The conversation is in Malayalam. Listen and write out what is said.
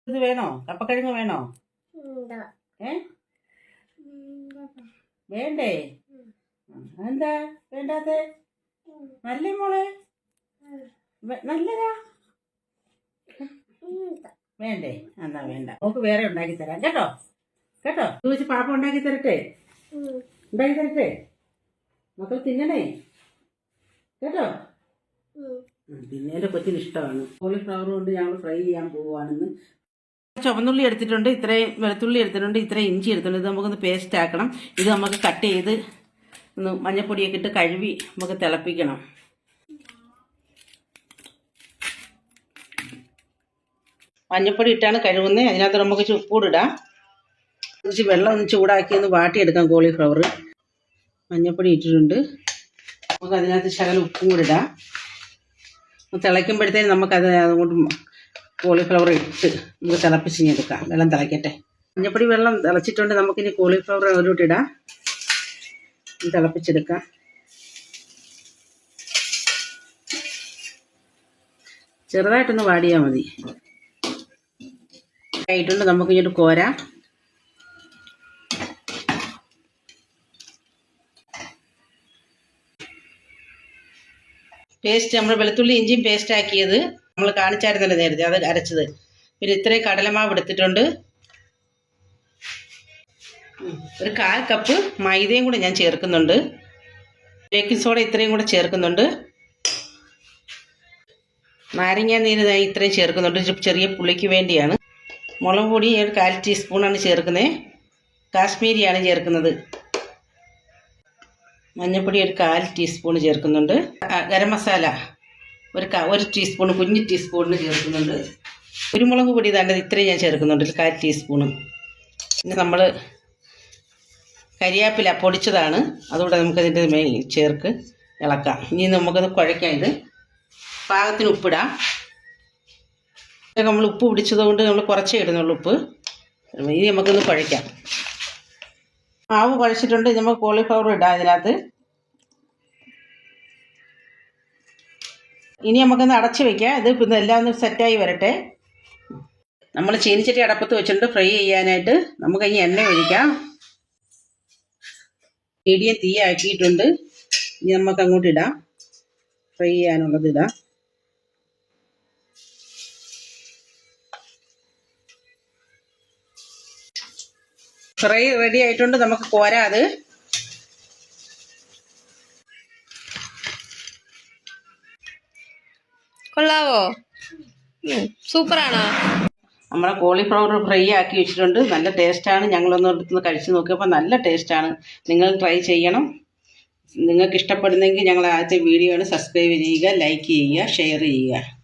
ഇത് വേണോ? കപ്പക്കിഴങ്ങ് വേണോ? ഏ വേണ്ടേ? എന്താ വേണ്ടാത്തെ? നല്ല മോളെ നല്ലതാ. വേണ്ടേ? എന്നാ വേണ്ട. നമുക്ക് വേറെ ഉണ്ടാക്കി തരാം കേട്ടോ. കേട്ടോ ചോദിച്ച് പാപ്പ ഉണ്ടാക്കി തരട്ടെ? ഉണ്ടാക്കി തരട്ടെ? മക്കൾ തിന്നണേ കേട്ടോ. പിന്നെ എൻ്റെ കൊച്ചിന് ഇഷ്ടമാണ്. കോളിഫ്ലവർ കൊണ്ട് ഞങ്ങൾ ഫ്രൈ ചെയ്യാൻ പോവുകയാണെന്ന്. ചുവന്നുള്ളി എടുത്തിട്ടുണ്ട്, ഇത്രയും വെളുത്തുള്ളി എടുത്തിട്ടുണ്ട്, ഇത്രയും ഇഞ്ചി എടുത്തിട്ടുണ്ട്. ഇത് നമുക്കൊന്ന് പേസ്റ്റ് ആക്കണം. ഇത് നമുക്ക് കട്ട് ചെയ്ത് ഒന്ന് മഞ്ഞപ്പൊടിയൊക്കെ ഇട്ട് കഴുകി നമുക്ക് തിളപ്പിക്കണം. മഞ്ഞപ്പൊടി ഇട്ടാണ് കഴുകുന്നത്. അതിനകത്ത് നമുക്ക് ഉപ്പൂടിടാം. കുറച്ച് വെള്ളം ഒന്ന് ചൂടാക്കി ഒന്ന് വാട്ടിയെടുക്കാം കോളിഫ്ലവർ. മഞ്ഞപ്പൊടി ഇട്ടിട്ടുണ്ട്. നമുക്ക് അതിനകത്ത് ശകലം ഉപ്പും കൂടി ഇടാം. തിളയ്ക്കുമ്പോഴത്തേനും നമുക്കത് അതുകൊണ്ട് കോളിഫ്ലവർ ഇട്ട് നമുക്ക് തിളപ്പിച്ചെടുക്കാം. വെള്ളം തിളയ്ക്കട്ടെ. മഞ്ഞപ്പൊടി വെള്ളം തിളച്ചിട്ടുണ്ട്. നമുക്കിനി കോളിഫ്ലവർ അതിലോട്ടിടാം. തിളപ്പിച്ചെടുക്കാം. ചെറുതായിട്ടൊന്ന് വാടിയാൽ മതി. ആയിട്ടുണ്ട്. നമുക്ക് ഇങ്ങോട്ട് കോരാം. പേസ്റ്റ് നമ്മൾ വെളുത്തുള്ളി ഇഞ്ചിയും പേസ്റ്റ് ആക്കിയത് നമ്മൾ കാണിച്ചായിരുന്നല്ലോ നേരത്തെ, അത് അരച്ചത്. പിന്നെ ഇത്രയും കടലമാവ് എടുത്തിട്ടുണ്ട്. ഒരു 1/4 കപ്പ് മൈദയും കൂടെ ഞാൻ ചേർക്കുന്നുണ്ട്. ബേക്കിംഗ് സോഡ ഇത്രയും കൂടെ ചേർക്കുന്നുണ്ട്. നാരങ്ങ നീര് ഇത്രയും ചേർക്കുന്നുണ്ട്, ചെറിയ പുളിക്ക് വേണ്ടിയാണ്. മുളക് പൊടി 1/4 ടീസ്പൂണാണ് ചേർക്കുന്നത്. കാശ്മീരിയാണ് ചേർക്കുന്നത്. മഞ്ഞൾപ്പൊടി 1/4 ടീസ്പൂൺ ചേർക്കുന്നുണ്ട്. ഗരം മസാല ഒരു ടീസ്പൂൺ, കുഞ്ഞ് ടീസ്പൂണിന് ചേർക്കുന്നുണ്ട്. കുരുമുളക് പൊടി ഇത്രയും ഞാൻ ചേർക്കുന്നുണ്ട്, 1/4 ടീസ്പൂണ്. പിന്നെ നമ്മൾ കരിയാപ്പില പൊടിച്ചതാണ്, അതുകൂടെ നമുക്കതിൻ്റെ ചേർക്ക് ഇളക്കാം. ഇനി നമുക്കത് കുഴയ്ക്കാം. ഇത് പാകത്തിന് ഉപ്പിടാം. നമ്മൾ ഉപ്പ് പിടിച്ചതുകൊണ്ട് നമ്മൾ കുറച്ചേ ഇടുന്നുള്ളൂ ഉപ്പ്. ഇനി നമുക്കൊന്ന് കുഴയ്ക്കാം. മാവ് കുഴച്ചിട്ടുണ്ട്. നമുക്ക് കോളിഫ്ലവർ ഇടാം ഇതിനകത്ത്. ഇനി നമുക്കൊന്ന് അടച്ച് വയ്ക്കാം. ഇത് പിന്നെ എല്ലാം ഒന്ന് സെറ്റായി വരട്ടെ. നമ്മൾ ചീനിച്ചട്ടി അടപ്പത്ത് വെച്ചിട്ടുണ്ട് ഫ്രൈ ചെയ്യാനായിട്ട്. നമുക്ക് ഇനി എണ്ണ ഒഴിക്കാം. മീഡിയം തീ ആക്കിയിട്ടുണ്ട്. ഇനി നമുക്ക് അങ്ങോട്ട് ഇടാം. ഫ്രൈ ചെയ്യാനുള്ളത് ഇടാം. ഫ്രൈ റെഡി ആയിട്ടുണ്ട്. നമുക്ക് കോരാം. അത് കൊള്ളാവോ? സൂപ്പറാണോ? നമ്മളെ കോളിഫ്ലവർ ഫ്രൈ ആക്കി വെച്ചിട്ടുണ്ട്. നല്ല ടേസ്റ്റാണ്. ഞങ്ങളൊന്ന് എടുത്ത് കഴിച്ച് നോക്കിയപ്പോൾ നല്ല ടേസ്റ്റാണ്. നിങ്ങൾ ട്രൈ ചെയ്യണം. നിങ്ങൾക്ക് ഇഷ്ടപ്പെടുന്നെങ്കിൽ ഞങ്ങൾ ആദ്യത്തെ വീഡിയോ സബ്സ്ക്രൈബ് ചെയ്യുക, ലൈക്ക് ചെയ്യുക, ഷെയർ ചെയ്യുക.